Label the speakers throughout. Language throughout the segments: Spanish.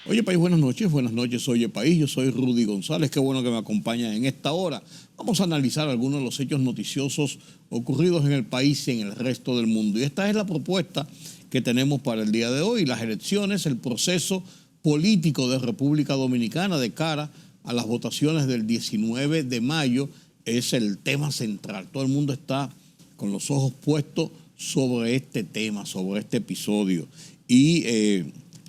Speaker 1: Oye País, buenas noches, Oye País, yo soy Rudy González, qué bueno que me acompañan en esta hora. Vamos a analizar algunos de los hechos noticiosos ocurridos en el país y en el resto del mundo. Y esta es la propuesta que tenemos para el día de hoy, las elecciones, el proceso político de República Dominicana de cara a las votaciones del 19 de mayo es el tema central. Todo el mundo está con los ojos puestos sobre este tema, sobre este episodio. Y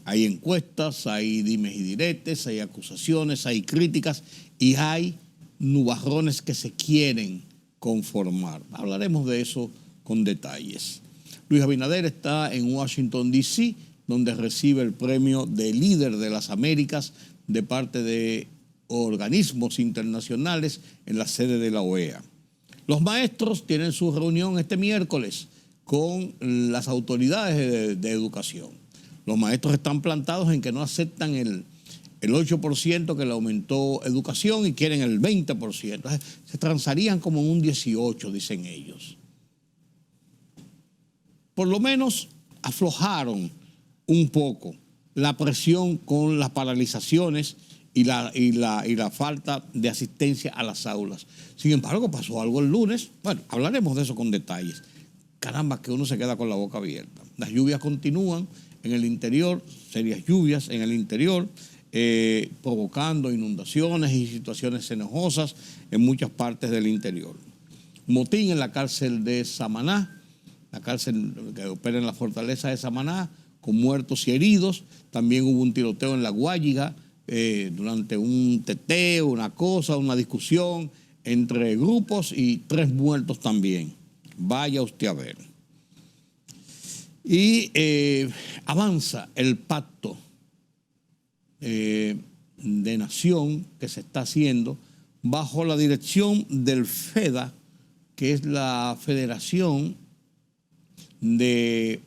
Speaker 1: hay encuestas, hay dimes y diretes, hay acusaciones, hay críticas y hay nubarrones que se quieren conformar. Hablaremos de eso con detalles. Luis Abinader está en Washington, D.C., donde recibe el premio de líder de las Américas de parte de organismos internacionales en la sede de la OEA. Los maestros tienen su reunión este miércoles con las autoridades de educación. Los maestros están plantados en que no aceptan el 8% que le aumentó educación y quieren el 20%. Se transarían como en un 18%, dicen ellos. Por lo menos aflojaron un poco la presión con las paralizaciones y la falta de asistencia a las aulas. Sin embargo, pasó algo el lunes. Bueno, hablaremos de eso con detalles. Caramba, que uno se queda con la boca abierta. Las lluvias continúan en el interior, serias lluvias en el interior, provocando inundaciones y situaciones enojosas en muchas partes del interior. Motín en la cárcel de Samaná, la cárcel que opera en la fortaleza de Samaná, con muertos y heridos. También hubo un tiroteo en La Guayiga durante un teteo, una discusión entre grupos y 3 muertos también. Vaya usted a ver. Y avanza el pacto de nación que se está haciendo bajo la dirección del FEDA, que es la Federación de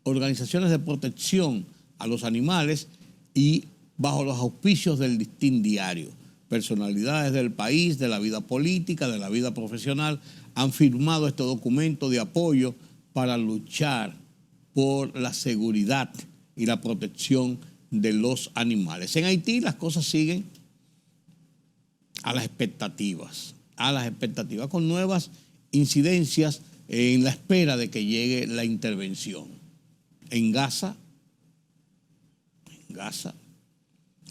Speaker 1: Organizaciones de Protección a los Animales, y bajo los auspicios del Listín Diario. Personalidades del país, de la vida política, de la vida profesional, han firmado este documento de apoyo para luchar por la seguridad y la protección de los animales. En Haití las cosas siguen a las expectativas, con nuevas incidencias en la espera de que llegue la intervención. En Gaza,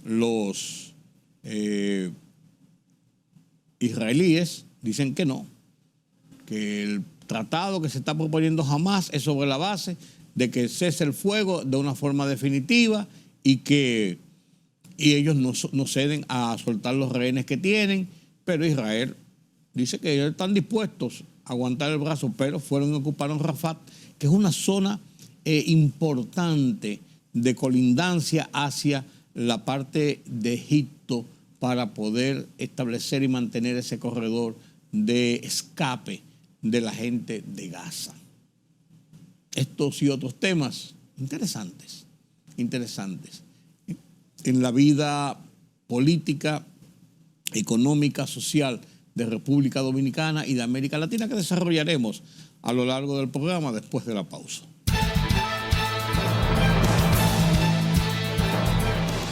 Speaker 1: los israelíes dicen que no, que el tratado que se está proponiendo Hamás es sobre la base de que cese el fuego de una forma definitiva y ellos no ceden a soltar los rehenes que tienen, pero Israel dice que ellos están dispuestos a aguantar el brazo, pero fueron y ocuparon Rafat, que es una zona importante de colindancia hacia la parte de Egipto para poder establecer y mantener ese corredor de escape de la gente de Gaza. Estos y otros temas interesantes en la vida política, económica, social de República Dominicana y de América Latina, que desarrollaremos a lo largo del programa después de la pausa.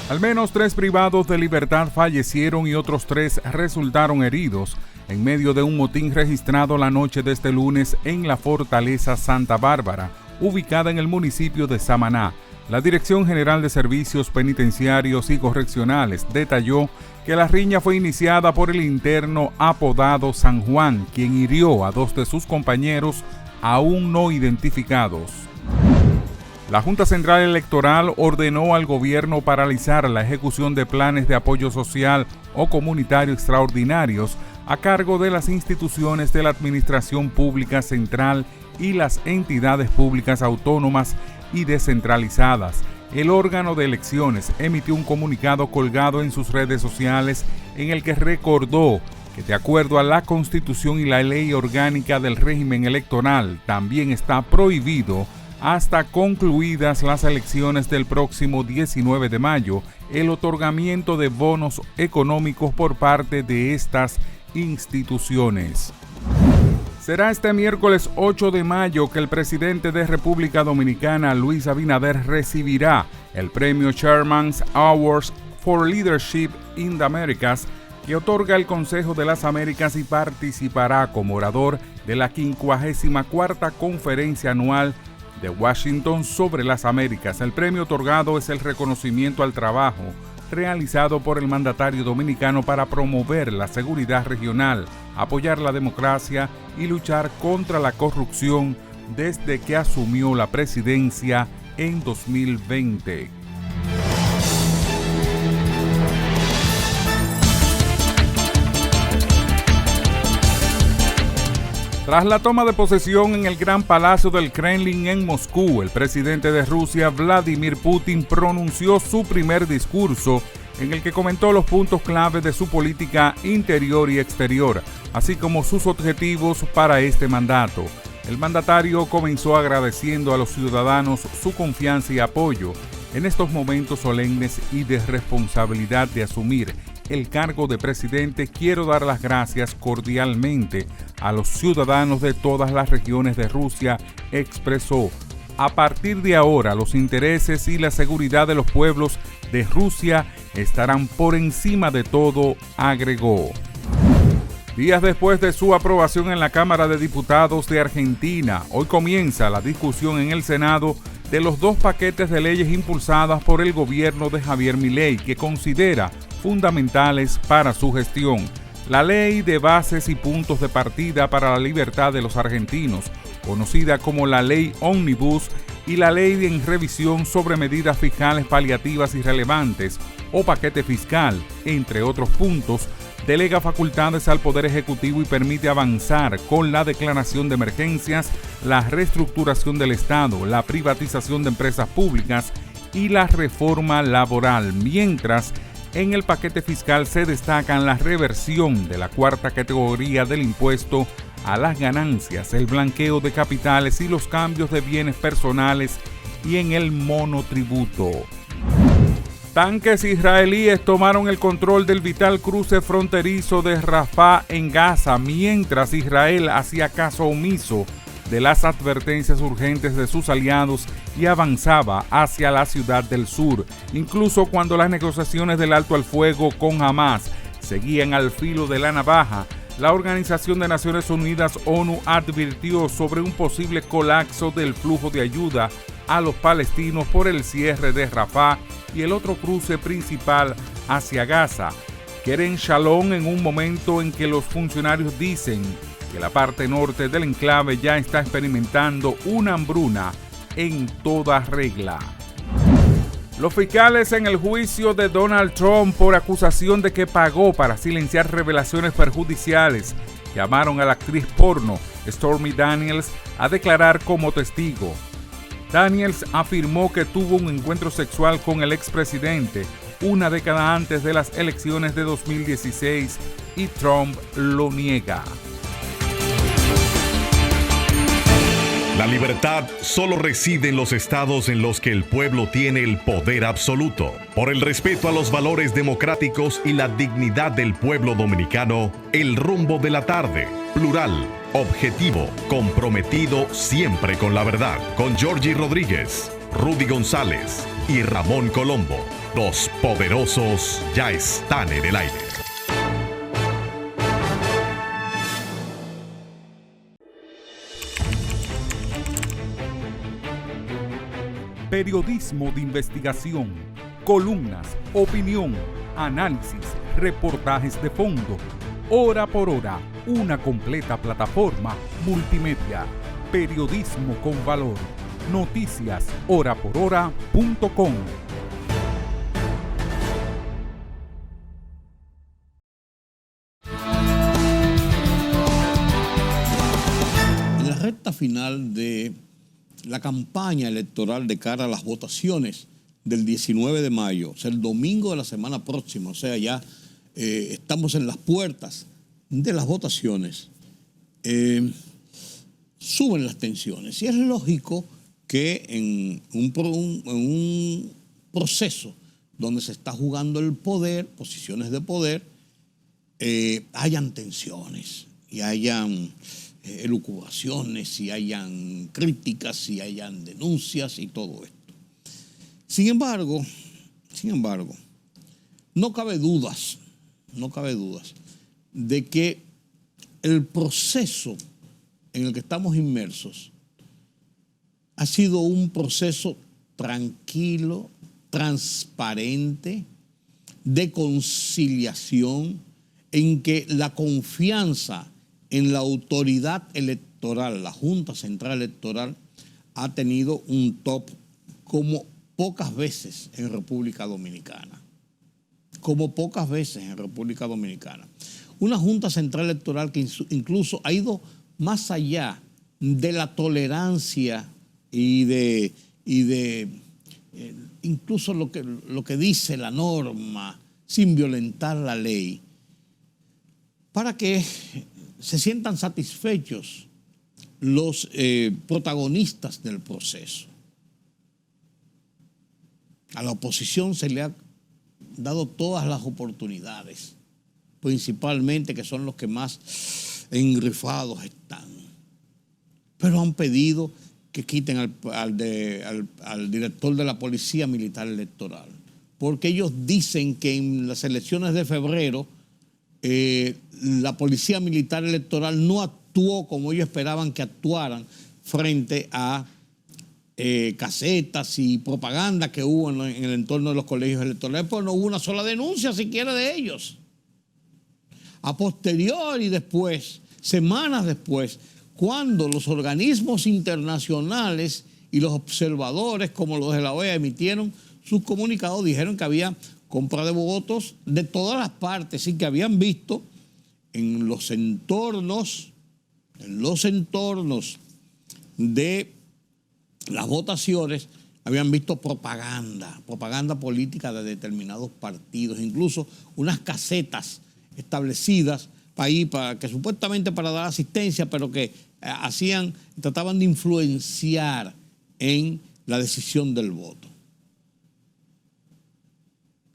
Speaker 2: Al menos 3 privados de libertad fallecieron y otros 3 resultaron heridos en medio de un motín registrado la noche de este lunes en la Fortaleza Santa Bárbara, ubicada en el municipio de Samaná. La Dirección General de Servicios Penitenciarios y Correccionales detalló que la riña fue iniciada por el interno apodado San Juan, quien hirió a 2 de sus compañeros aún no identificados. La Junta Central Electoral ordenó al gobierno paralizar la ejecución de planes de apoyo social o comunitario extraordinarios a cargo de las instituciones de la Administración Pública Central y las entidades públicas autónomas y descentralizadas. El órgano de elecciones emitió un comunicado colgado en sus redes sociales en el que recordó que de acuerdo a la Constitución y la Ley Orgánica del Régimen Electoral también está prohibido hasta concluidas las elecciones del próximo 19 de mayo el otorgamiento de bonos económicos por parte de estas instituciones. Será este miércoles 8 de mayo que el presidente de República Dominicana, Luis Abinader, recibirá el premio Chairman's Awards for Leadership in the Americas, que otorga el Consejo de las Américas, y participará como orador de la 54ª Conferencia Anual de Washington sobre las Américas. El premio otorgado es el reconocimiento al trabajo realizado por el mandatario dominicano para promover la seguridad regional, apoyar la democracia y luchar contra la corrupción desde que asumió la presidencia en 2020. Tras la toma de posesión en el Gran Palacio del Kremlin en Moscú, el presidente de Rusia, Vladimir Putin, pronunció su primer discurso en el que comentó los puntos clave de su política interior y exterior, así como sus objetivos para este mandato. El mandatario comenzó agradeciendo a los ciudadanos su confianza y apoyo en estos momentos solemnes y de responsabilidad de asumir el cargo de presidente. Quiero dar las gracias cordialmente a los ciudadanos de todas las regiones de Rusia, expresó. A partir de ahora, los intereses y la seguridad de los pueblos de Rusia estarán por encima de todo, agregó. Días después de su aprobación en la Cámara de Diputados de Argentina, hoy comienza la discusión en el Senado de los 2 paquetes de leyes impulsadas por el gobierno de Javier Milei, que considera fundamentales para su gestión. La Ley de Bases y Puntos de Partida para la Libertad de los Argentinos, conocida como la Ley Ómnibus, y la Ley en Revisión sobre Medidas Fiscales Paliativas y Relevantes, o Paquete Fiscal, entre otros puntos, delega facultades al Poder Ejecutivo y permite avanzar con la declaración de emergencias, la reestructuración del Estado, la privatización de empresas públicas y la reforma laboral, mientras en el paquete fiscal se destacan la reversión de la 4ª categoría del impuesto a las ganancias, el blanqueo de capitales y los cambios de bienes personales, y en el monotributo. Tanques israelíes tomaron el control del vital cruce fronterizo de Rafah en Gaza, mientras Israel hacía caso omiso de las advertencias urgentes de sus aliados y avanzaba hacia la ciudad del sur, incluso cuando las negociaciones del alto al fuego con Hamas seguían al filo de la navaja. La Organización de Naciones Unidas, ONU, advirtió sobre un posible colapso del flujo de ayuda a los palestinos por el cierre de Rafah y el otro cruce principal hacia Gaza. Kerem Shalom, en un momento en que los funcionarios dicen que la parte norte del enclave ya está experimentando una hambruna en toda regla. Los fiscales en el juicio de Donald Trump por acusación de que pagó para silenciar revelaciones perjudiciales llamaron a la actriz porno Stormy Daniels a declarar como testigo. Daniels afirmó que tuvo un encuentro sexual con el expresidente una década antes de las elecciones de 2016 y Trump lo niega.
Speaker 3: La libertad solo reside en los estados en los que el pueblo tiene el poder absoluto. Por el respeto a los valores democráticos y la dignidad del pueblo dominicano, El Rumbo de la Tarde, plural, objetivo, comprometido siempre con la verdad. Con Georgie Rodríguez, Rudy González y Ramón Colombo. Los poderosos ya están en el aire.
Speaker 2: Periodismo de investigación, columnas, opinión, análisis, reportajes de fondo. Hora por hora, una completa plataforma multimedia. Periodismo con valor. Noticias horaporhora.com.
Speaker 1: En la recta final de la campaña electoral de cara a las votaciones del 19 de mayo, o sea, el domingo de la semana próxima, o sea, ya estamos en las puertas de las votaciones, suben las tensiones. Y es lógico que en un proceso donde se está jugando el poder, posiciones de poder, hayan tensiones y hayan elucubraciones, si hayan críticas, si hayan denuncias y todo esto. Sin embargo, no cabe dudas de que el proceso en el que estamos inmersos ha sido un proceso tranquilo, transparente, de conciliación, en que la confianza en la autoridad electoral, la Junta Central Electoral, ha tenido un top como pocas veces en República Dominicana. Una Junta Central Electoral que incluso ha ido más allá de la tolerancia y de incluso lo que dice la norma, sin violentar la ley, para que se sientan satisfechos los protagonistas del proceso. A la oposición se le ha dado todas las oportunidades, principalmente que son los que más enrifados están. Pero han pedido que quiten al director de la Policía Militar Electoral, porque ellos dicen que en las elecciones de febrero la Policía Militar Electoral no actuó como ellos esperaban que actuaran frente a casetas y propaganda que hubo en el entorno de los colegios electorales, pues no hubo una sola denuncia siquiera de ellos. A posteriori después, semanas después, cuando los organismos internacionales y los observadores, como los de la OEA, emitieron sus comunicados, dijeron que había compra de votos de todas las partes y que habían visto en los entornos de las votaciones, habían visto propaganda política de determinados partidos, incluso unas casetas establecidas para que supuestamente para dar asistencia, pero que trataban de influenciar en la decisión del voto.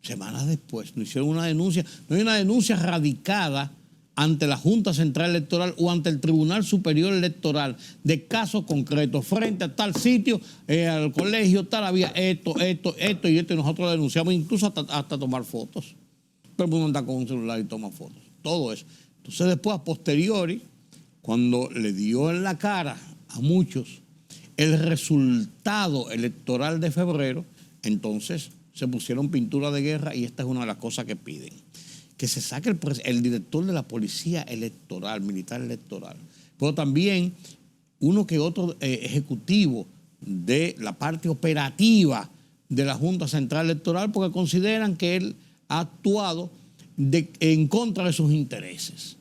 Speaker 1: Semanas después no hicieron una denuncia, no hay una denuncia radicada ante la Junta Central Electoral o ante el Tribunal Superior Electoral de casos concretos, frente a tal sitio, al colegio, tal, había esto, y nosotros denunciamos, incluso hasta tomar fotos. Todo el mundo anda con un celular y toma fotos, todo eso. Entonces después, a posteriori, cuando le dio en la cara a muchos el resultado electoral de febrero, entonces se pusieron pintura de guerra y esta es una de las cosas que piden. Que se saque el director de la Policía Electoral, Militar Electoral, pero también uno que otro ejecutivo de la parte operativa de la Junta Central Electoral, porque consideran que él ha actuado en contra de sus intereses.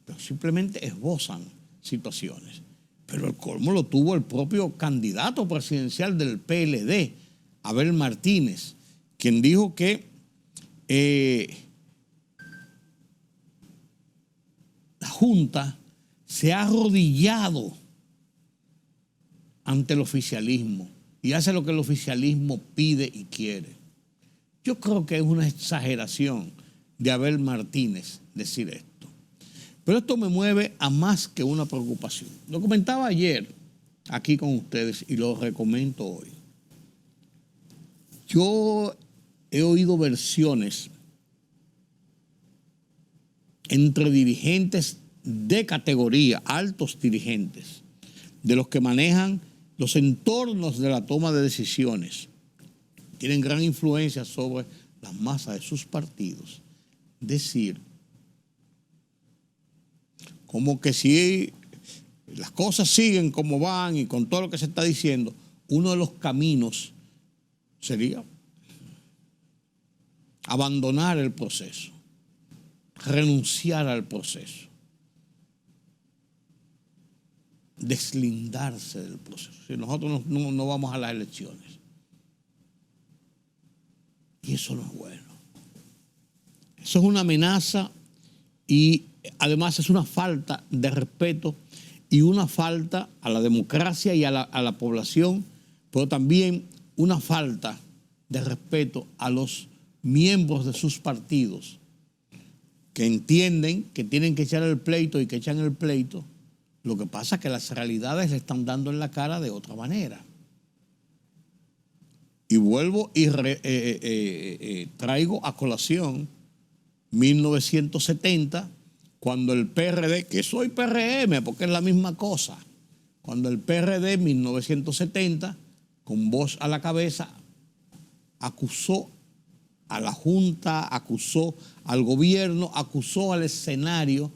Speaker 1: Pero simplemente esbozan situaciones. Pero el colmo lo tuvo el propio candidato presidencial del PLD, Abel Martínez, quien dijo que la Junta se ha arrodillado ante el oficialismo y hace lo que el oficialismo pide y quiere. Yo creo que es una exageración de Abel Martínez decir esto. Pero esto me mueve a más que una preocupación. Lo comentaba ayer aquí con ustedes y lo recomento hoy. Yo he oído versiones entre dirigentes de categoría, altos dirigentes, de los que manejan los entornos de la toma de decisiones, tienen gran influencia sobre las masas de sus partidos, decir como que si las cosas siguen como van y con todo lo que se está diciendo, uno de los caminos sería abandonar el proceso, renunciar al proceso, deslindarse del proceso. Si nosotros no vamos a las elecciones. Y eso no es bueno. Eso es una amenaza y además es una falta de respeto y una falta a la democracia y a la población, pero también una falta de respeto a los miembros de sus partidos que entienden que tienen que echar el pleito y que echan el pleito. Lo que pasa es que las realidades le están dando en la cara de otra manera. Y vuelvo y traigo a colación 1970, cuando el PRD, que soy PRM porque es la misma cosa, cuando el PRD en 1970, con Bosch a la cabeza, acusó a la Junta, acusó al gobierno, acusó al escenario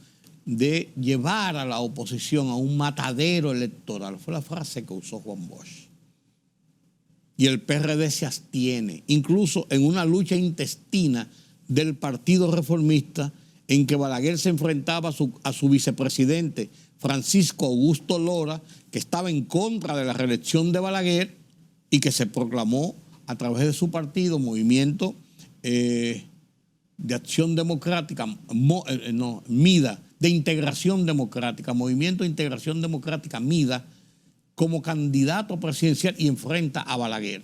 Speaker 1: de llevar a la oposición a un matadero electoral. Fue la frase que usó Juan Bosch. Y el PRD se abstiene, incluso en una lucha intestina del Partido Reformista, en que Balaguer se enfrentaba a su vicepresidente, Francisco Augusto Lora, que estaba en contra de la reelección de Balaguer y que se proclamó a través de su partido, Movimiento de Acción Democrática, MIDA, de Integración Democrática, Movimiento de Integración Democrática, MIDA, como candidato presidencial y enfrenta a Balaguer.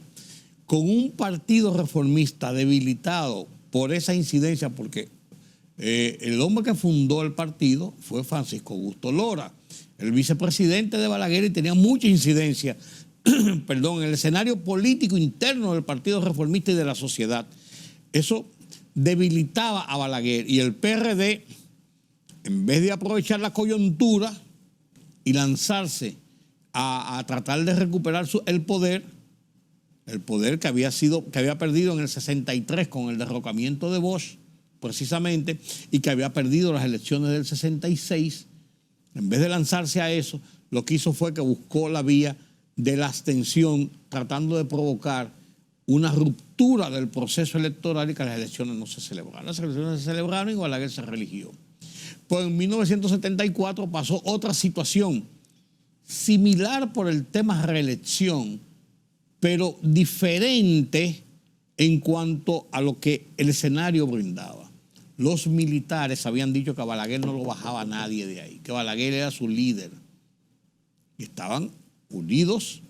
Speaker 1: Con un partido reformista debilitado por esa incidencia, porque el hombre que fundó el partido fue Francisco Augusto Lora, el vicepresidente de Balaguer, y tenía mucha incidencia en el escenario político interno del Partido Reformista y de la sociedad. Eso debilitaba a Balaguer, y el PRD, en vez de aprovechar la coyuntura y lanzarse a tratar de recuperar el poder que había perdido en el 63 con el derrocamiento de Bosch, precisamente, y que había perdido las elecciones del 66, en vez de lanzarse a eso, lo que hizo fue que buscó la vía de la abstención, tratando de provocar una ruptura del proceso electoral y que las elecciones no se celebraran. Las elecciones se celebraron y Balaguer se religió. Pues en 1974 pasó otra situación similar por el tema reelección, pero diferente en cuanto a lo que el escenario brindaba. Los militares habían dicho que a Balaguer no lo bajaba nadie de ahí, que Balaguer era su líder. Y estaban unidos,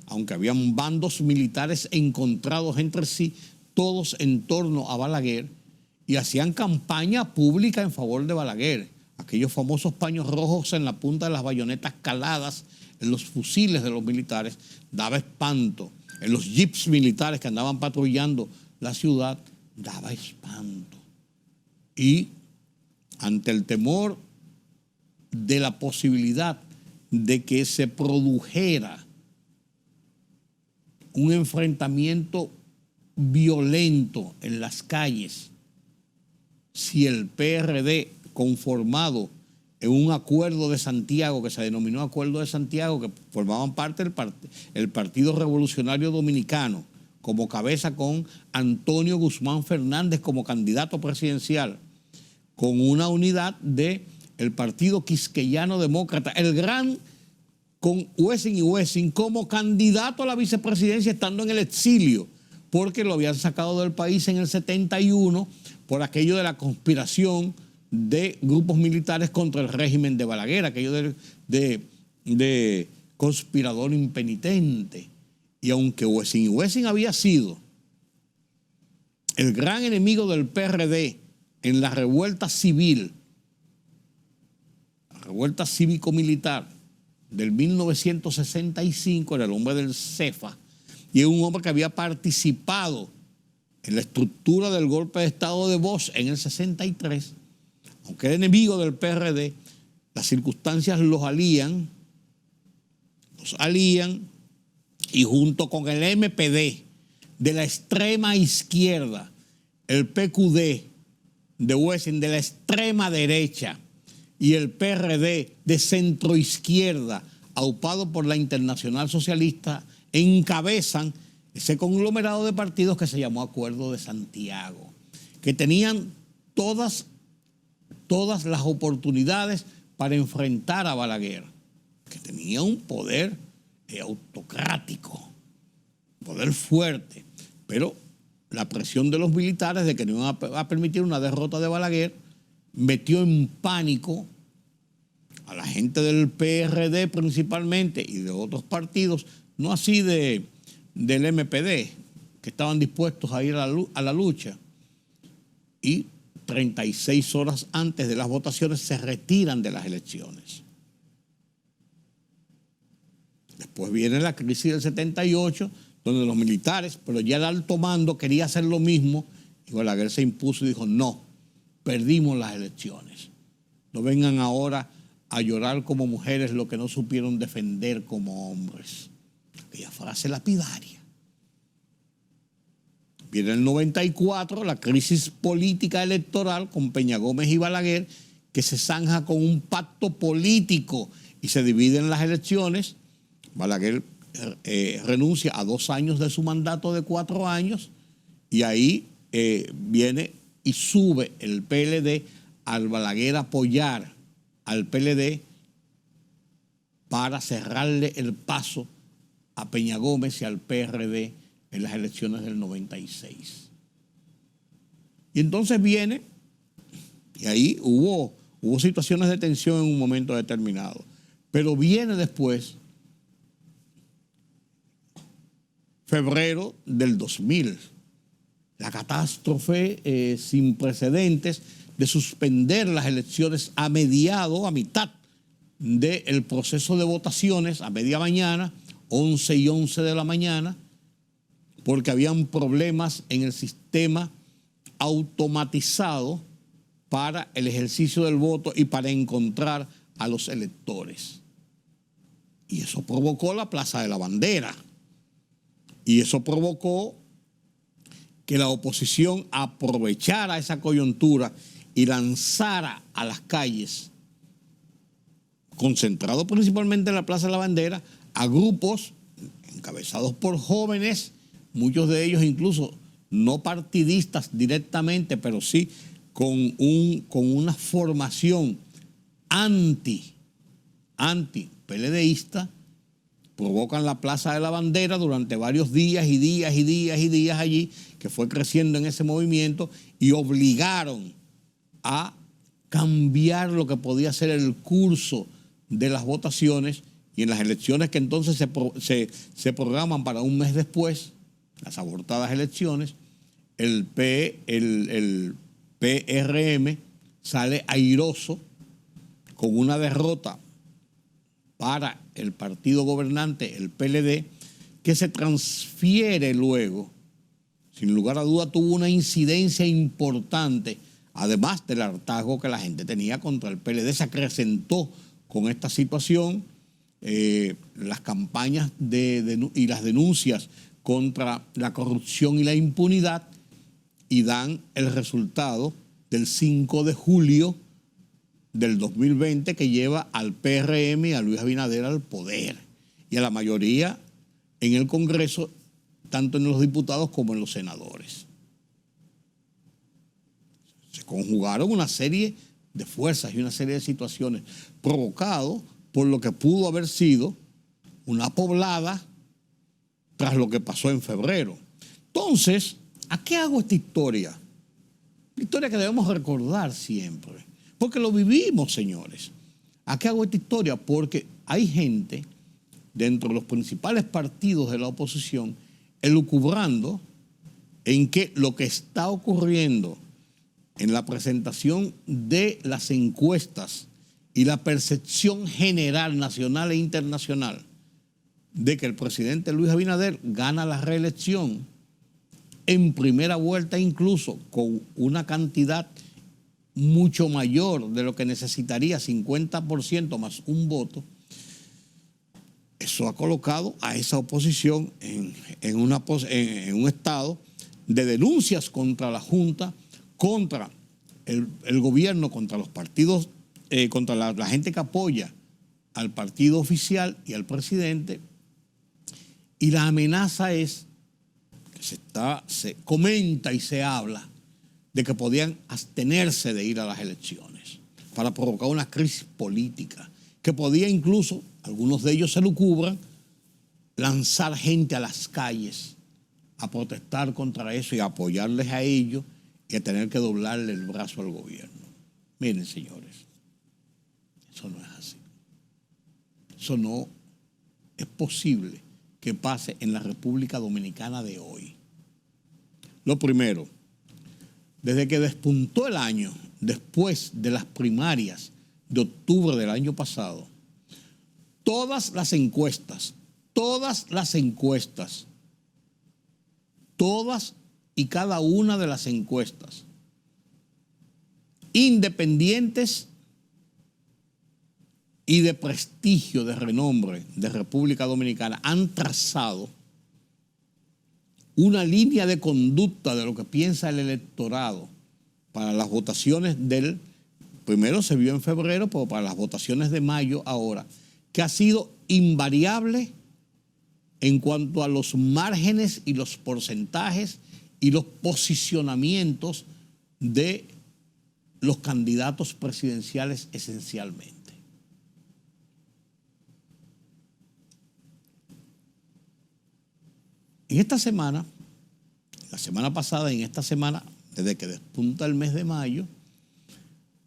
Speaker 1: aunque habían bandos militares encontrados entre sí, todos en torno a Balaguer, y hacían campaña pública en favor de Balaguer. Aquellos famosos paños rojos en la punta de las bayonetas caladas en los fusiles de los militares daba espanto. En los jeeps militares que andaban patrullando la ciudad daba espanto. Y ante el temor de la posibilidad de que se produjera un enfrentamiento violento en las calles, si el PRD, conformado en un acuerdo de Santiago, que se denominó Acuerdo de Santiago, que formaban parte del Partido Revolucionario Dominicano, como cabeza con Antonio Guzmán Fernández como candidato presidencial, con una unidad del Partido Quisqueyano Demócrata, el gran, con Wessing y Wessing como candidato a la vicepresidencia estando en el exilio, porque lo habían sacado del país en el 71 por aquello de la conspiración de grupos militares contra el régimen de Balaguer, aquello de conspirador impenitente. Y aunque Wessing y Wessing había sido el gran enemigo del PRD en la revuelta civil, la revuelta cívico-militar del 1965, era el hombre del CEFA, y es un hombre que había participado en la estructura del golpe de Estado de Bosch en el 63, aunque era enemigo del PRD, las circunstancias los alían, y junto con el MPD de la extrema izquierda, el PQD de Wessing de la extrema derecha y el PRD de centroizquierda, aupado por la Internacional Socialista, encabezan ese conglomerado de partidos que se llamó Acuerdo de Santiago, que tenían todas las oportunidades para enfrentar a Balaguer, que tenía un poder autocrático, poder fuerte, pero la presión de los militares de que no iban a permitir una derrota de Balaguer metió en pánico a la gente del PRD principalmente y de otros partidos, no así del MPD, que estaban dispuestos a ir a la lucha. Y 36 horas antes de las votaciones, se retiran de las elecciones. Después viene la crisis del 78, donde los militares, pero ya el alto mando quería hacer lo mismo, y Balaguer se impuso y dijo, no, perdimos las elecciones. No vengan ahora a llorar como mujeres lo que no supieron defender como hombres. Aquella frase lapidaria. Viene el 94, la crisis política electoral con Peña Gómez y Balaguer, que se zanja con un pacto político y se dividen las elecciones. Balaguer renuncia a 2 años de su mandato de 4 años y ahí viene y sube el PLD al Balaguer apoyar al PLD para cerrarle el paso a Peña Gómez y al PRD en las elecciones del 96. Y entonces viene, y ahí hubo situaciones de tensión en un momento determinado, pero viene después febrero del 2000, la catástrofe sin precedentes de suspender las elecciones a mitad del proceso de votaciones, a media mañana, 11 y 11 de la mañana, porque habían problemas en el sistema automatizado para el ejercicio del voto y para encontrar a los electores. Y eso provocó la Plaza de la Bandera. Y eso provocó que la oposición aprovechara esa coyuntura y lanzara a las calles, concentrado principalmente en la Plaza de la Bandera, a grupos encabezados por jóvenes, muchos de ellos incluso no partidistas directamente, pero sí con una formación anti-PLDista, provocan la Plaza de la Bandera durante varios días y días y días y días allí, que fue creciendo en ese movimiento, y obligaron a cambiar lo que podía ser el curso de las votaciones, y en las elecciones que entonces se programan para un mes después, las abortadas elecciones, el PRM sale airoso con una derrota para el partido gobernante, el PLD, que se transfiere luego, sin lugar a duda tuvo una incidencia importante, además del hartazgo que la gente tenía contra el PLD, se acrecentó con esta situación, las campañas y las denuncias contra la corrupción y la impunidad, y dan el resultado del 5 de julio del 2020 que lleva al PRM y a Luis Abinader al poder y a la mayoría en el Congreso, tanto en los diputados como en los senadores. Se conjugaron una serie de fuerzas y una serie de situaciones provocado por lo que pudo haber sido una poblada tras lo que pasó en febrero. Entonces, ¿a qué hago esta historia? Una historia que debemos recordar siempre, porque lo vivimos, señores. ¿A qué hago esta historia? Porque hay gente dentro de los principales partidos de la oposición elucubrando en que lo que está ocurriendo en la presentación de las encuestas y la percepción general nacional e internacional de que el presidente Luis Abinader gana la reelección en primera vuelta, incluso con una cantidad mucho mayor de lo que necesitaría, 50% más un voto. Eso ha colocado a esa oposición en un estado de denuncias contra la Junta, contra el gobierno, contra los partidos, contra la gente que apoya al partido oficial y al presidente. Y la amenaza es que se comenta y se habla de que podían abstenerse de ir a las elecciones para provocar una crisis política, que podía incluso, algunos de ellos se lucubran, lanzar gente a las calles a protestar contra eso y a apoyarles a ellos y a tener que doblarle el brazo al gobierno. Miren, señores, eso no es así. Eso no es posible que pase en la República Dominicana de hoy. Lo primero, desde que despuntó el año, después de las primarias de octubre del año pasado, todas las encuestas, todas y cada una de las encuestas, independientes y de prestigio, de renombre de República Dominicana, han trazado una línea de conducta de lo que piensa el electorado para las votaciones primero se vio en febrero, pero para las votaciones de mayo ahora, que ha sido invariable en cuanto a los márgenes y los porcentajes y los posicionamientos de los candidatos presidenciales esencialmente. En esta semana, la semana pasada y en esta semana, desde que despunta el mes de mayo,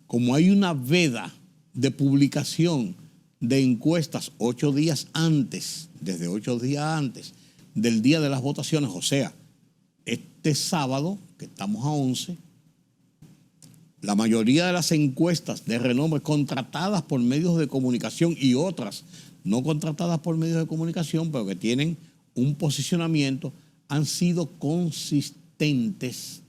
Speaker 1: como hay una veda de publicación de encuestas 8 días antes, desde 8 días antes del día de las votaciones, o sea, este sábado, que estamos a 11, la mayoría de las encuestas de renombre contratadas por medios de comunicación y otras no contratadas por medios de comunicación, pero que tienen un posicionamiento, han sido consistentes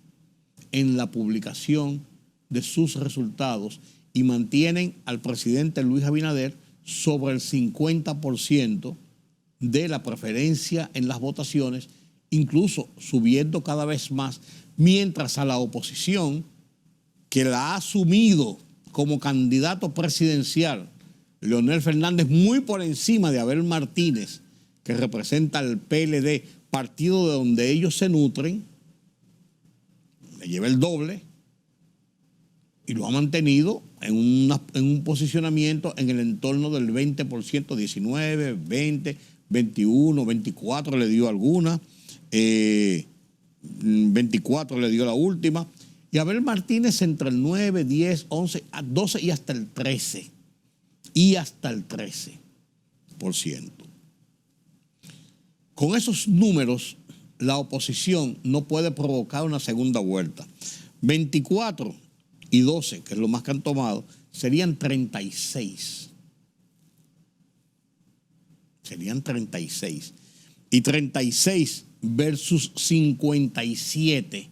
Speaker 1: en la publicación de sus resultados y mantienen al presidente Luis Abinader sobre el 50% de la preferencia en las votaciones, incluso subiendo cada vez más, mientras a la oposición, que la ha asumido como candidato presidencial, Leonel Fernández, muy por encima de Abel Martínez, que representa al PLD, partido de donde ellos se nutren, le lleva el doble y lo ha mantenido en un posicionamiento en el entorno del 20%, 19, 20, 21, 24 le dio alguna, 24 le dio la última, y Abel Martínez entre el 9, 10, 11, 12 y hasta el 13%. Con esos números, la oposición no puede provocar una segunda vuelta. 24 y 12, que es lo más que han tomado, serían 36. Serían 36. Y 36 versus 57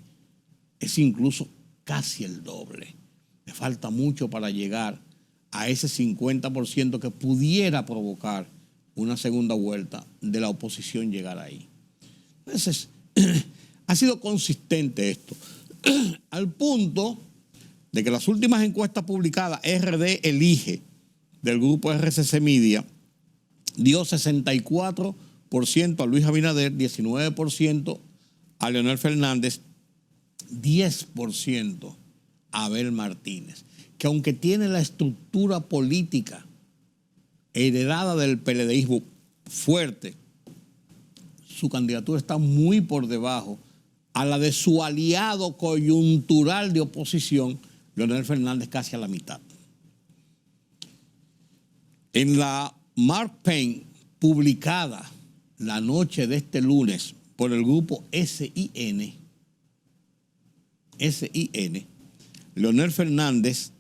Speaker 1: es incluso casi el doble. Le falta mucho para llegar a ese 50% que pudiera provocar una segunda vuelta de la oposición llegar ahí. Entonces, ha sido consistente esto, al punto de que las últimas encuestas publicadas, RD Elige, del grupo RCC Media, dio 64% a Luis Abinader, 19% a Leonel Fernández, 10% a Abel Martínez, que aunque tiene la estructura política heredada del PLDismo fuerte, su candidatura está muy por debajo a la de su aliado coyuntural de oposición, Leonel Fernández, casi a la mitad. En la Mark Pain, publicada la noche de este lunes por el grupo SIN, Leonel Fernández,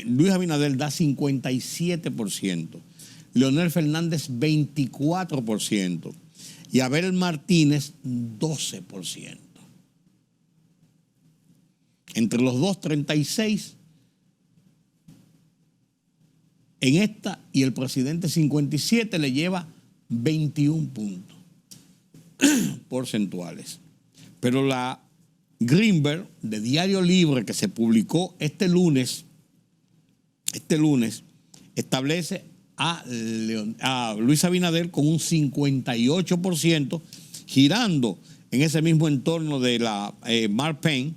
Speaker 1: Luis Abinader da 57%, Leonel Fernández 24% y Abel Martínez 12%. Entre los dos, 36%. En esta y el presidente 57 le lleva 21 puntos porcentuales. Pero la Greenberg de Diario Libre, que se publicó este lunes, establece a Luis Abinader con un 58%, girando en ese mismo entorno de la Mark Pain,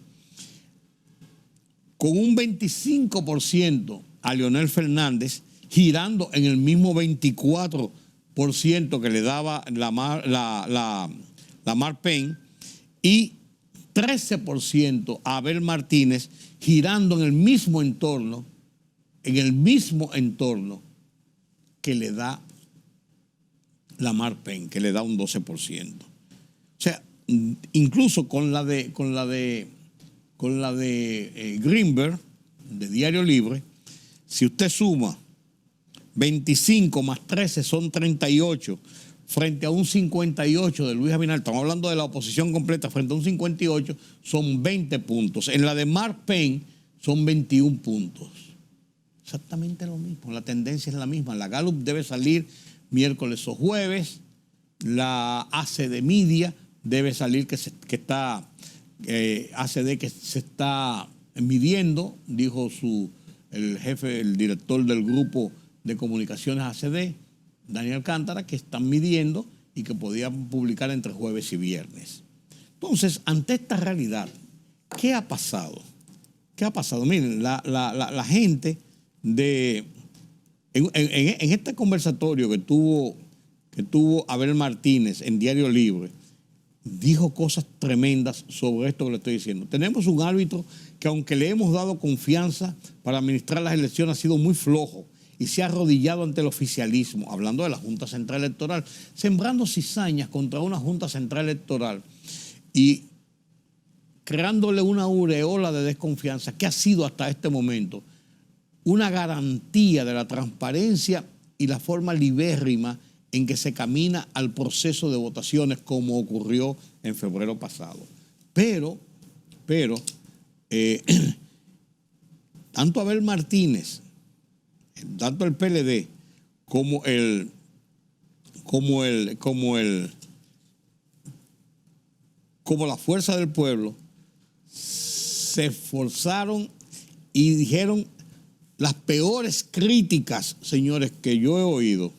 Speaker 1: con un 25% a Leonel Fernández, girando en el mismo 24% que le daba la Mark Pain, y 13% a Abel Martínez, girando en el mismo entorno que le da la Mark Pain, que le da un 12%. O sea, incluso con la de con la de Greenberg, de Diario Libre, si usted suma 25 más 13 son 38, frente a un 58 de Luis Abinader, estamos hablando de la oposición completa, frente a un 58 son 20 puntos. En la de Mark Penn son 21 puntos. Exactamente lo mismo, la tendencia es la misma. La Gallup debe salir miércoles o jueves, la ACD Media debe salir que está ACD que se está midiendo, dijo el jefe, el director del grupo de comunicaciones ACD, Daniel Alcántara, que están midiendo y que podían publicar entre jueves y viernes. Entonces, ante esta realidad, ¿qué ha pasado? ¿Qué ha pasado? Miren, la gente en este conversatorio que tuvo Abel Martínez en Diario Libre, dijo cosas tremendas sobre esto que le estoy diciendo. Tenemos un árbitro que, aunque le hemos dado confianza para administrar las elecciones, ha sido muy flojo y se ha arrodillado ante el oficialismo, hablando de la Junta Central Electoral, sembrando cizañas contra una Junta Central Electoral y creándole una aureola de desconfianza que ha sido hasta este momento una garantía de la transparencia y la forma libérrima en que se camina al proceso de votaciones, como ocurrió en febrero pasado. Pero tanto Abel Martínez, tanto el PLD como la Fuerza del Pueblo se esforzaron y dijeron las peores críticas, señores, que yo he oído,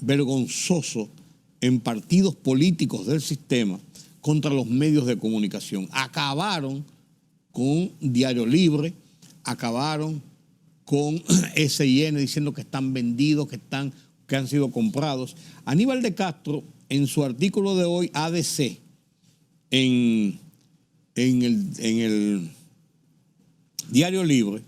Speaker 1: vergonzoso, en partidos políticos del sistema contra los medios de comunicación. Acabaron con Diario Libre, acabaron con SIN diciendo que están vendidos, que han sido comprados. Aníbal de Castro, en su artículo de hoy, ADC, en el Diario Libre,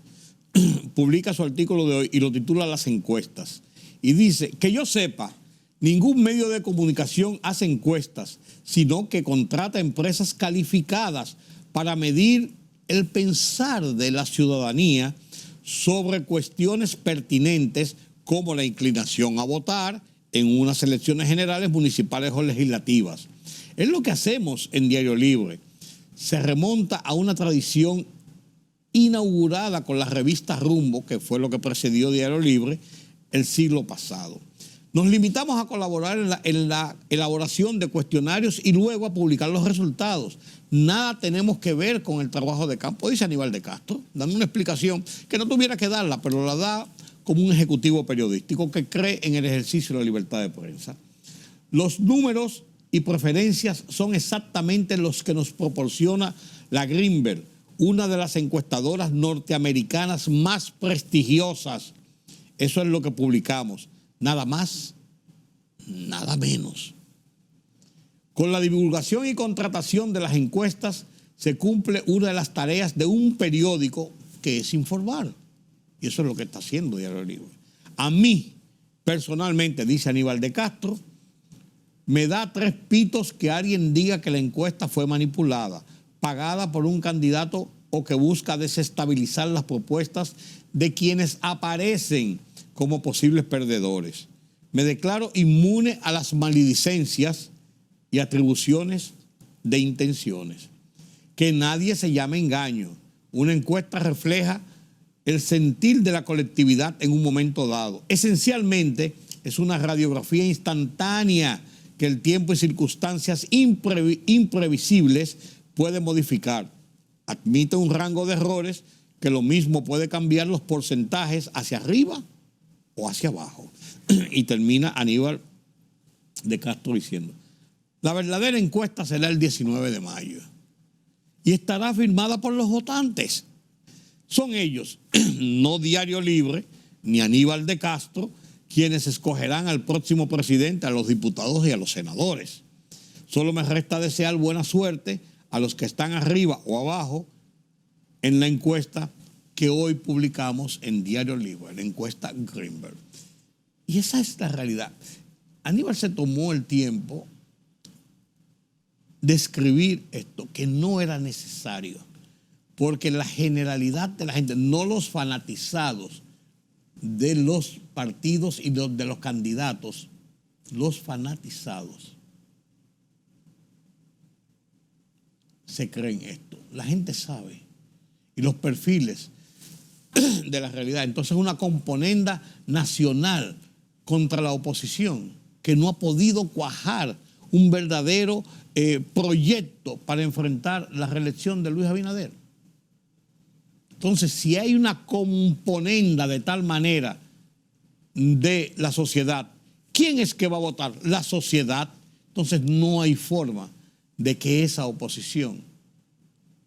Speaker 1: publica su artículo de hoy y lo titula Las encuestas. Y dice, que yo sepa, ningún medio de comunicación hace encuestas, sino que contrata empresas calificadas para medir el pensar de la ciudadanía sobre cuestiones pertinentes como la inclinación a votar en unas elecciones generales, municipales o legislativas. Es lo que hacemos en Diario Libre. Se remonta a una tradición inaugurada con la revista Rumbo, que fue lo que precedió Diario Libre, el siglo pasado. Nos limitamos a colaborar en la elaboración de cuestionarios y luego a publicar los resultados. Nada tenemos que ver con el trabajo de campo, dice Aníbal de Castro, dando una explicación que no tuviera que darla, pero la da como un ejecutivo periodístico que cree en el ejercicio de la libertad de prensa. Los números y preferencias son exactamente los que nos proporciona la Greenberg, una de las encuestadoras norteamericanas más prestigiosas. Eso es lo que publicamos. Nada más, nada menos. Con la divulgación y contratación de las encuestas se cumple una de las tareas de un periódico, que es informar. Y eso es lo que está haciendo Diario Libre. A mí, personalmente, dice Aníbal de Castro, me da 3 pitos que alguien diga que la encuesta fue manipulada, pagada por un candidato o que busca desestabilizar las propuestas de quienes aparecen como posibles perdedores. Me declaro inmune a las maledicencias y atribuciones de intenciones. Que nadie se llame engaño. Una encuesta refleja el sentir de la colectividad en un momento dado. Esencialmente es una radiografía instantánea que el tiempo y circunstancias imprevisibles pueden modificar. Admite un rango de errores que lo mismo puede cambiar los porcentajes hacia arriba o hacia abajo. Y termina Aníbal de Castro diciendo, la verdadera encuesta será el 19 de mayo y estará firmada por los votantes. Son ellos, no Diario Libre, ni Aníbal de Castro, quienes escogerán al próximo presidente, a los diputados y a los senadores. Solo me resta desear buena suerte a los que están arriba o abajo en la encuesta que hoy publicamos en Diario Libre, la encuesta Greenberg. Y esa es la realidad. Aníbal se tomó el tiempo de escribir esto, que no era necesario. Porque la generalidad de la gente, no los fanatizados de los partidos y de los candidatos, los fanatizados se creen esto. La gente sabe. Y los perfiles de la realidad. Entonces, una componenda nacional contra la oposición que no ha podido cuajar un verdadero proyecto para enfrentar la reelección de Luis Abinader. Entonces, si hay una componenda de tal manera de la sociedad, ¿quién es que va a votar? La sociedad. Entonces, no hay forma de que esa oposición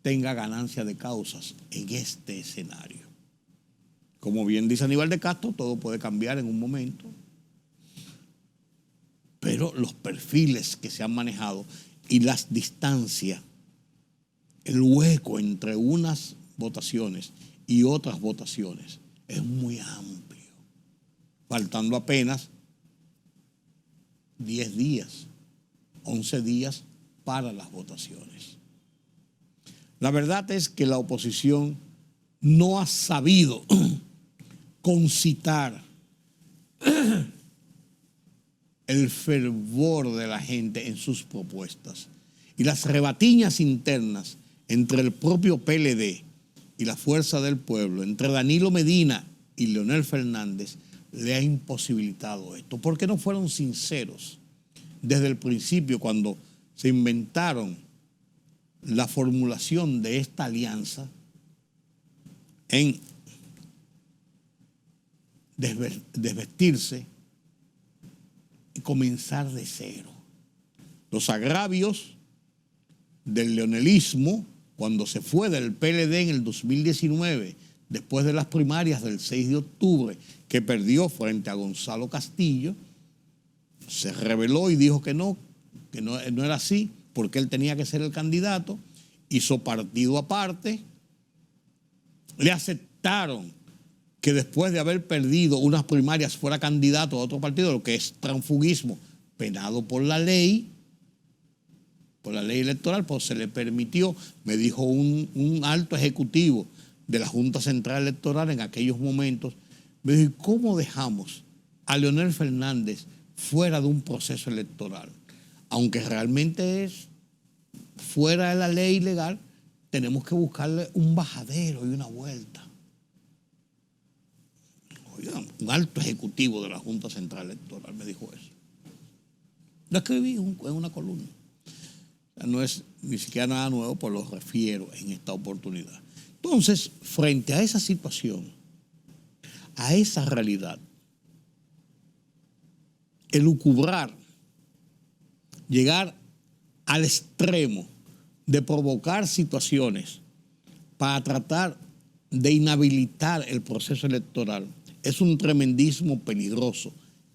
Speaker 1: tenga ganancia de causas en este escenario. Como bien dice Aníbal de Castro, todo puede cambiar en un momento, pero los perfiles que se han manejado y las distancias, el hueco entre unas votaciones y otras votaciones es muy amplio, faltando apenas 10 días, 11 días para las votaciones. La verdad es que la oposición no ha sabido concitar el fervor de la gente en sus propuestas. Y las rebatiñas internas entre el propio PLD y la Fuerza del Pueblo, entre Danilo Medina y Leonel Fernández, le ha imposibilitado esto. Porque no fueron sinceros desde el principio cuando se inventaron la formulación de esta alianza en desvestirse y comenzar de cero. Los agravios del leonelismo, cuando se fue del PLD en el 2019, después de las primarias del 6 de octubre, que perdió frente a Gonzalo Castillo, se rebeló y dijo que no era así, porque él tenía que ser el candidato, hizo partido aparte, le aceptaron que después de haber perdido unas primarias fuera candidato a otro partido, lo que es transfugismo, penado por la ley electoral, pues se le permitió, me dijo un alto ejecutivo de la Junta Central Electoral en aquellos momentos, me dijo, ¿cómo dejamos a Leonel Fernández fuera de un proceso electoral? Aunque realmente es fuera de la ley legal, tenemos que buscarle un bajadero y una vuelta. Oigan, un alto ejecutivo de la Junta Central Electoral me dijo eso. Lo escribí en una columna. O sea, no es ni siquiera nada nuevo, pues lo refiero en esta oportunidad. Entonces, frente a esa situación, a esa realidad, elucubrar, llegar al extremo de provocar situaciones para tratar de inhabilitar el proceso electoral es un tremendismo peligroso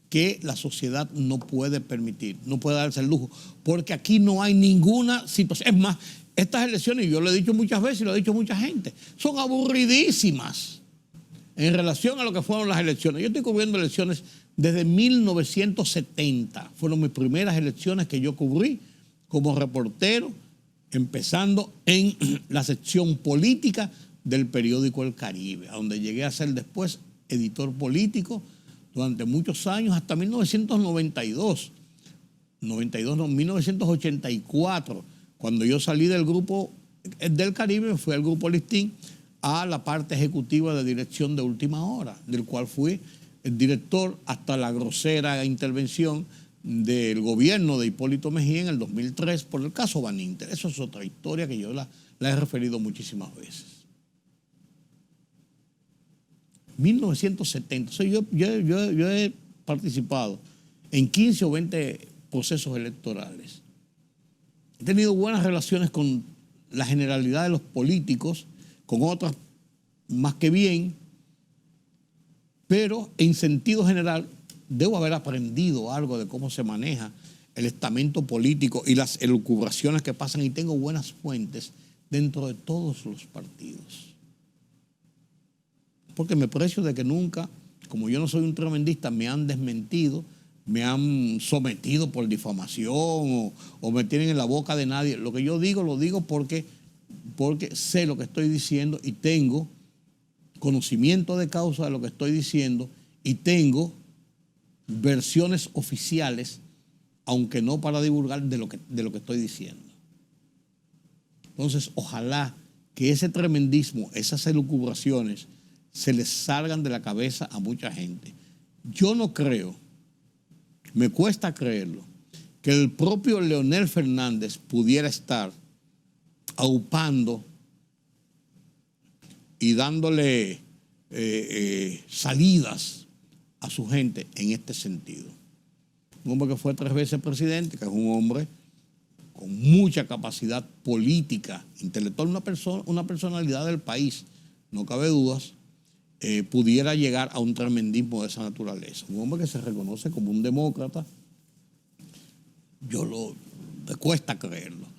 Speaker 1: que la sociedad no puede permitir, no puede darse el lujo, porque aquí no hay ninguna situación. Es más, estas elecciones, y yo lo he dicho muchas veces y lo ha dicho mucha gente, son aburridísimas en relación a lo que fueron las elecciones. Yo estoy cubriendo elecciones desde 1970. Fueron mis primeras elecciones que yo cubrí como reportero, empezando en la sección política del periódico El Caribe, a donde llegué a ser después editor político durante muchos años, hasta 1984, cuando yo salí del grupo del Caribe, fui al grupo Listín a la parte ejecutiva de dirección de Última Hora, del cual fui el director hasta la grosera intervención del gobierno de Hipólito Mejía en el 2003 por el caso Baninter. Eso es otra historia que yo la he referido muchísimas veces. 1970. O sea, yo he participado en 15 o 20 procesos electorales. He tenido buenas relaciones con la generalidad de los políticos, con otras más que bien, pero en sentido general debo haber aprendido algo de cómo se maneja el estamento político y las elucubraciones que pasan, y tengo buenas fuentes dentro de todos los partidos. Porque me precio de que nunca, como yo no soy un tremendista, me han desmentido, me han sometido por difamación o me tienen en la boca de nadie. Lo que yo digo, lo digo porque porque sé lo que estoy diciendo y tengo conocimiento de causa de lo que estoy diciendo y tengo versiones oficiales, aunque no para divulgar, de lo que estoy diciendo. Entonces, ojalá que ese tremendismo, esas elucubraciones, se les salgan de la cabeza a mucha gente. Yo no creo, me cuesta creerlo, que el propio Leonel Fernández pudiera estar aupando y dándole salidas a su gente en este sentido. Un hombre que fue 3 veces presidente, que es un hombre con mucha capacidad política, intelectual, una personalidad del país, no cabe dudas, pudiera llegar a un tremendismo de esa naturaleza. Un hombre que se reconoce como un demócrata, me cuesta creerlo.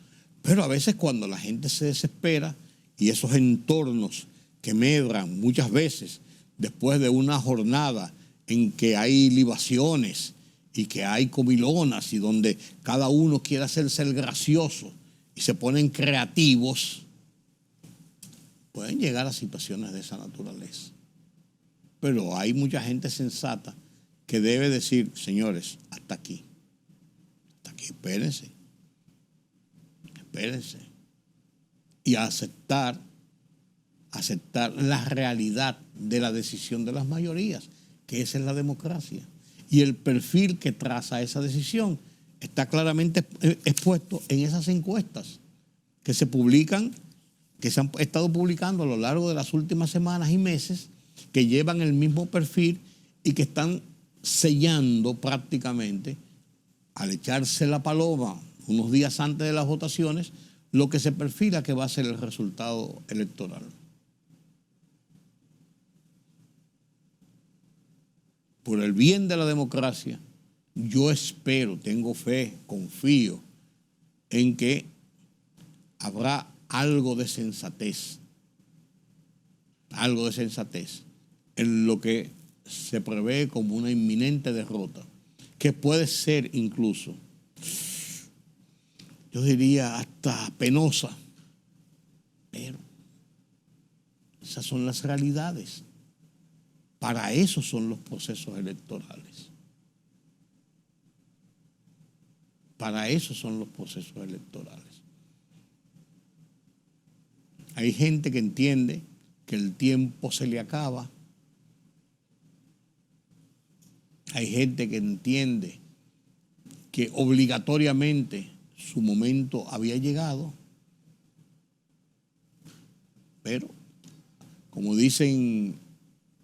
Speaker 1: Pero a veces cuando la gente se desespera y esos entornos que medran muchas veces después de una jornada en que hay libaciones y que hay comilonas y donde cada uno quiere hacerse el gracioso y se ponen creativos, pueden llegar a situaciones de esa naturaleza. Pero hay mucha gente sensata que debe decir, señores, hasta aquí, espérense. Y aceptar la realidad de la decisión de las mayorías, que esa es la democracia. Y el perfil que traza esa decisión está claramente expuesto en esas encuestas que se publican, que se han estado publicando a lo largo de las últimas semanas y meses, que llevan el mismo perfil y que están sellando prácticamente, al echarse la paloma unos días antes de las votaciones, lo que se perfila que va a ser el resultado electoral. Por el bien de la democracia, yo espero, tengo fe, confío en que habrá algo de sensatez en lo que se prevé como una inminente derrota, que puede ser incluso, yo diría, hasta penosa, pero esas son las realidades. Para eso son los procesos electorales. Para eso son los procesos electorales. Hay gente que entiende que el tiempo se le acaba. Hay gente que entiende que obligatoriamente su momento había llegado. Pero, como dicen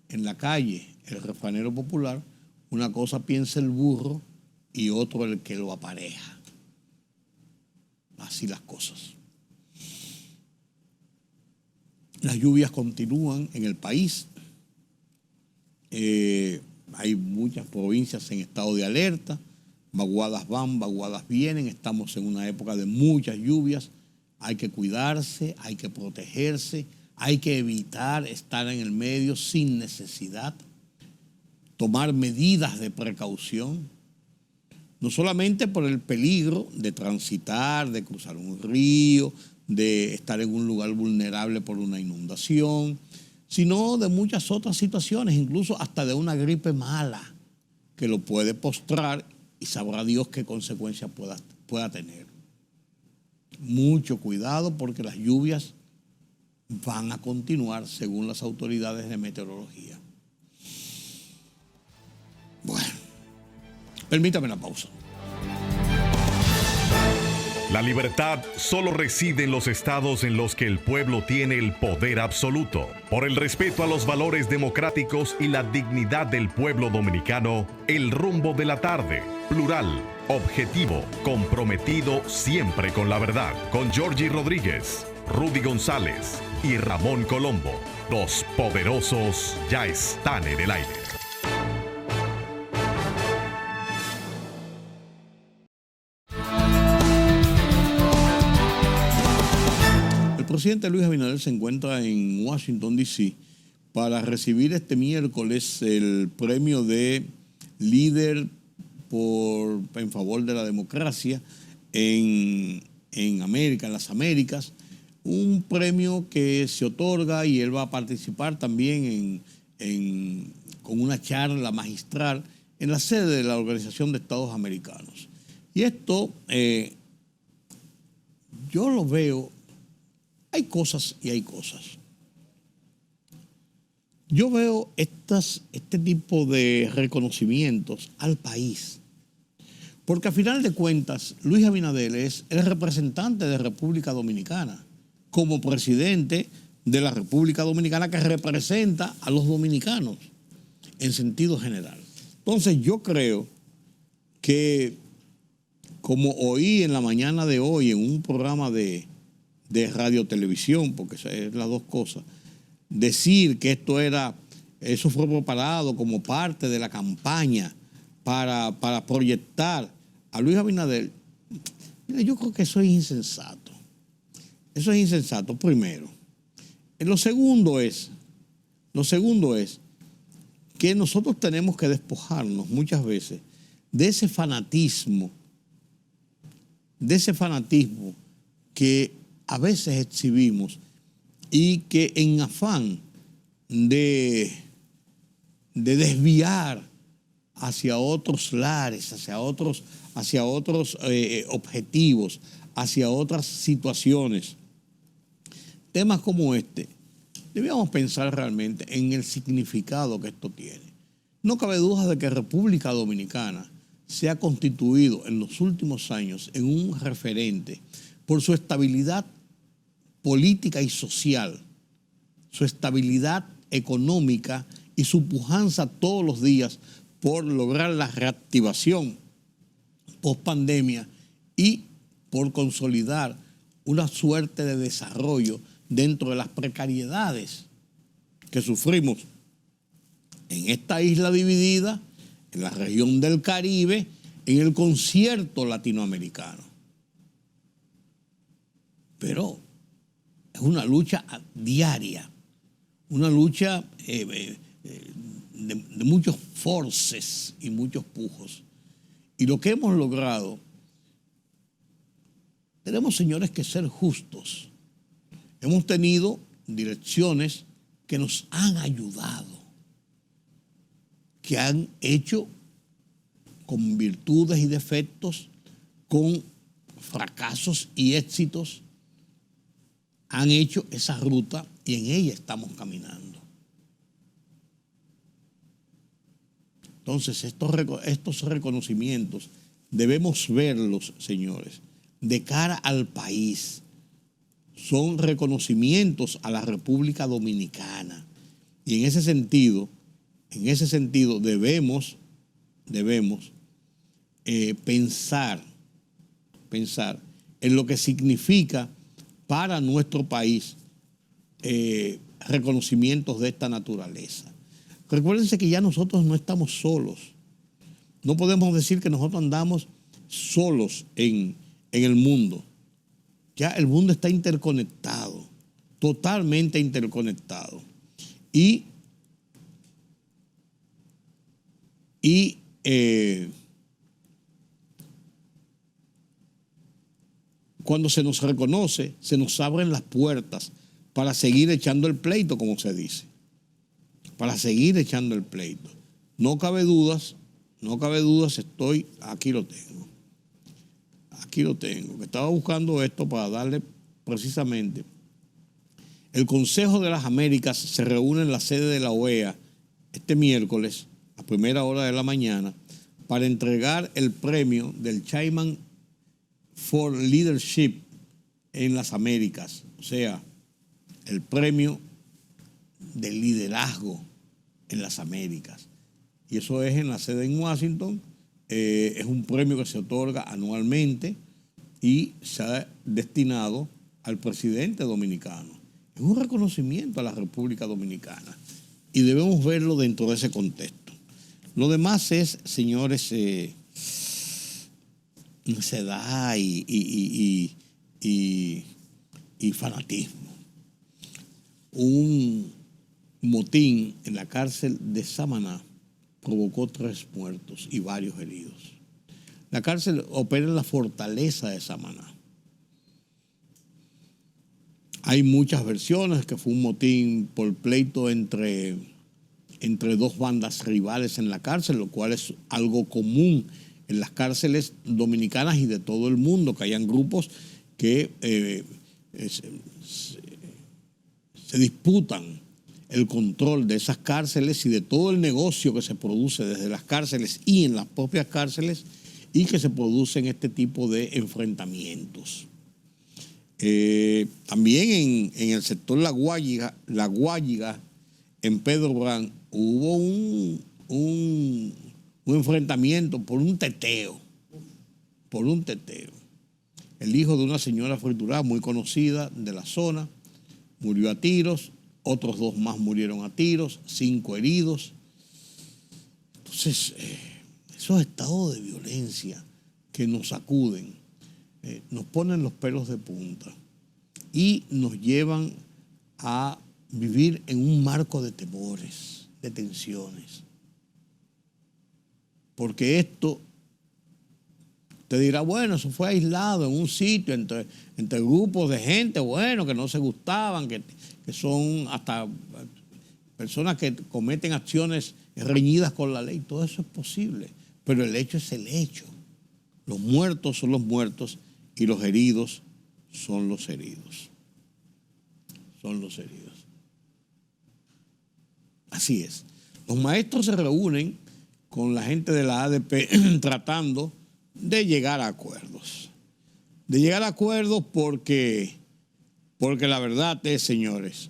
Speaker 1: en la calle, el refranero popular, una cosa piensa el burro y otro el que lo apareja. Así las cosas. Las lluvias continúan en el país. Hay muchas provincias en estado de alerta. Vaguadas van, vaguadas vienen. Estamos en una época de muchas lluvias. Hay que cuidarse, hay que protegerse. Hay que evitar estar en el medio sin necesidad, tomar medidas de precaución, no solamente por el peligro de transitar, de cruzar un río, de estar en un lugar vulnerable por una inundación, sino de muchas otras situaciones, incluso hasta de una gripe mala que lo puede postrar y sabrá Dios qué consecuencias pueda tener. Mucho cuidado porque las lluvias van a continuar según las autoridades de meteorología. Bueno, permítame la pausa.
Speaker 3: La libertad solo reside en los estados en los que el pueblo tiene el poder absoluto. Por el respeto a los valores democráticos y la dignidad del pueblo dominicano, el rumbo de la tarde, plural, objetivo, comprometido siempre con la verdad. Con Georgie Rodríguez, Rudy González y Ramón Colombo. Los poderosos ya están en el aire.
Speaker 1: El presidente Luis Abinader se encuentra en Washington, D.C. para recibir este miércoles el premio de líder en favor de la democracia en América, en las Américas. un premio que se otorga y él va a participar también con una charla magistral en la sede de la Organización de Estados Americanos. Y esto, yo lo veo, hay cosas y hay cosas. Yo veo este tipo de reconocimientos al país, porque a final de cuentas, Luis Abinader es el representante de República Dominicana, como presidente de la República Dominicana que representa a los dominicanos en sentido general. Entonces yo creo que, como oí en la mañana de hoy en un programa de radio-televisión, porque es las dos cosas, decir que eso fue preparado como parte de la campaña para proyectar a Luis Abinader, mira, yo creo que eso es insensato. Eso es insensato, primero. Lo segundo es que nosotros tenemos que despojarnos muchas veces de ese fanatismo que a veces exhibimos y que en afán de desviar hacia otros lares, hacia otros objetivos, hacia otras situaciones, temas como este, debíamos pensar realmente en el significado que esto tiene. No cabe duda de que República Dominicana se ha constituido en los últimos años en un referente por su estabilidad política y social, su estabilidad económica y su pujanza todos los días por lograr la reactivación post-pandemia y por consolidar una suerte de desarrollo dentro de las precariedades que sufrimos en esta isla dividida, en la región del Caribe, en el concierto latinoamericano. Pero es una lucha diaria, una lucha de muchos forces y muchos pujos. Y lo que hemos logrado, tenemos, señores, que ser justos. Hemos tenido direcciones que nos han ayudado, que han hecho con virtudes y defectos, con fracasos y éxitos, han hecho esa ruta y en ella estamos caminando. Entonces, estos reconocimientos debemos verlos, señores, de cara al país. Son reconocimientos a la República Dominicana. Y en ese sentido debemos pensar en lo que significa para nuestro país reconocimientos de esta naturaleza. Recuérdense que ya nosotros no estamos solos. No podemos decir que nosotros andamos solos en el mundo. Ya el mundo está interconectado, totalmente interconectado. Y cuando se nos reconoce, se nos abren las puertas para seguir echando el pleito, como se dice. Para seguir echando el pleito. No cabe dudas, aquí lo tengo, que estaba buscando esto para darle precisamente. El Consejo de las Américas se reúne en la sede de la OEA este miércoles, a primera hora de la mañana, para entregar el premio del Chairman for Leadership en las Américas, o sea, el premio del liderazgo en las Américas. Y eso es en la sede en Washington. Es un premio que se otorga anualmente y se ha destinado al presidente dominicano. Es un reconocimiento a la República Dominicana y debemos verlo dentro de ese contexto. Lo demás es, señores, necedad y fanatismo. Un motín en la cárcel de Samaná provocó 3 muertos y varios heridos. La cárcel opera en la fortaleza de Samaná. Hay muchas versiones, que fue un motín por pleito entre dos bandas rivales en la cárcel, lo cual es algo común en las cárceles dominicanas y de todo el mundo, que hayan grupos que se disputan el control de esas cárceles y de todo el negocio que se produce desde las cárceles y en las propias cárceles, y que se producen este tipo de enfrentamientos. También en el sector La Guayiga, en Pedro Brán, hubo un enfrentamiento por un teteo. El hijo de una señora friturada muy conocida de la zona murió a tiros, otros 2 más murieron a tiros, 5 heridos. Entonces, esos estados de violencia que nos sacuden, nos ponen los pelos de punta y nos llevan a vivir en un marco de temores, de tensiones. Porque esto, te dirá, bueno, eso fue aislado en un sitio entre grupos de gente, bueno, que no se gustaban, que son hasta personas que cometen acciones reñidas con la ley. Todo eso es posible, pero el hecho es el hecho. Los muertos son los muertos y los heridos son los heridos. Son los heridos. Así es. Los maestros se reúnen con la gente de la ADP tratando de llegar a acuerdos. De llegar a acuerdos porque la verdad es, señores,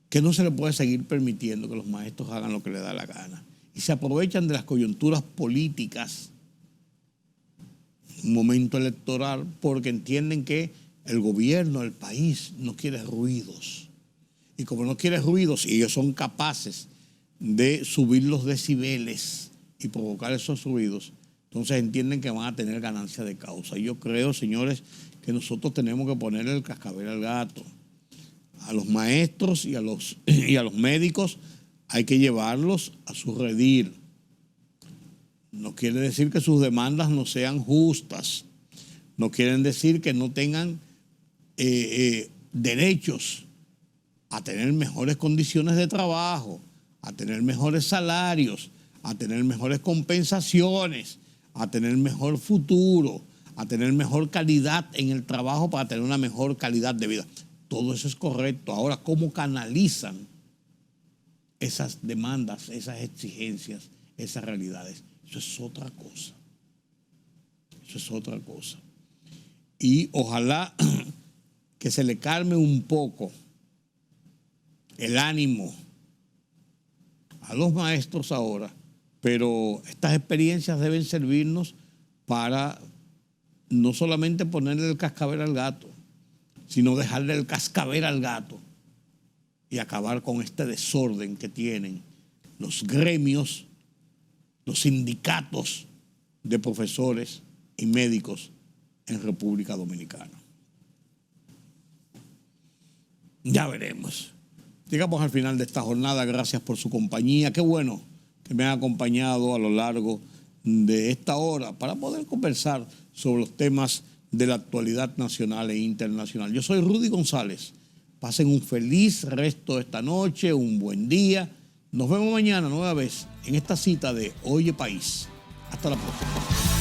Speaker 1: que no se le puede seguir permitiendo que los maestros hagan lo que les da la gana. Y se aprovechan de las coyunturas políticas, un momento electoral, porque entienden que el gobierno, el país, no quiere ruidos. Y como no quiere ruidos, y ellos son capaces de subir los decibeles y provocar esos ruidos, entonces entienden que van a tener ganancia de causa. Y yo creo, señores, que nosotros tenemos que ponerle el cascabel al gato. A los maestros y a los médicos hay que llevarlos a su redil. No quiere decir que sus demandas no sean justas. No quieren decir que no tengan derechos a tener mejores condiciones de trabajo, a tener mejores salarios, a tener mejores compensaciones, a tener mejor futuro, a tener mejor calidad en el trabajo para tener una mejor calidad de vida. Todo eso es correcto. Ahora, ¿cómo canalizan esas demandas, esas exigencias, esas realidades? Eso es otra cosa. Eso es otra cosa. Y ojalá que se le calme un poco el ánimo a los maestros ahora, pero estas experiencias deben servirnos para no solamente ponerle el cascabel al gato, sino dejarle el cascabel al gato y acabar con este desorden que tienen los gremios, los sindicatos de profesores y médicos en República Dominicana. Ya veremos. Llegamos al final de esta jornada. Gracias por su compañía. Qué bueno que me han acompañado a lo largo de esta hora para poder conversar sobre los temas de la actualidad nacional e internacional. Yo soy Rudy González. Pasen un feliz resto de esta noche, un buen día. Nos vemos mañana nueva vez en esta cita de Oye País. Hasta la próxima.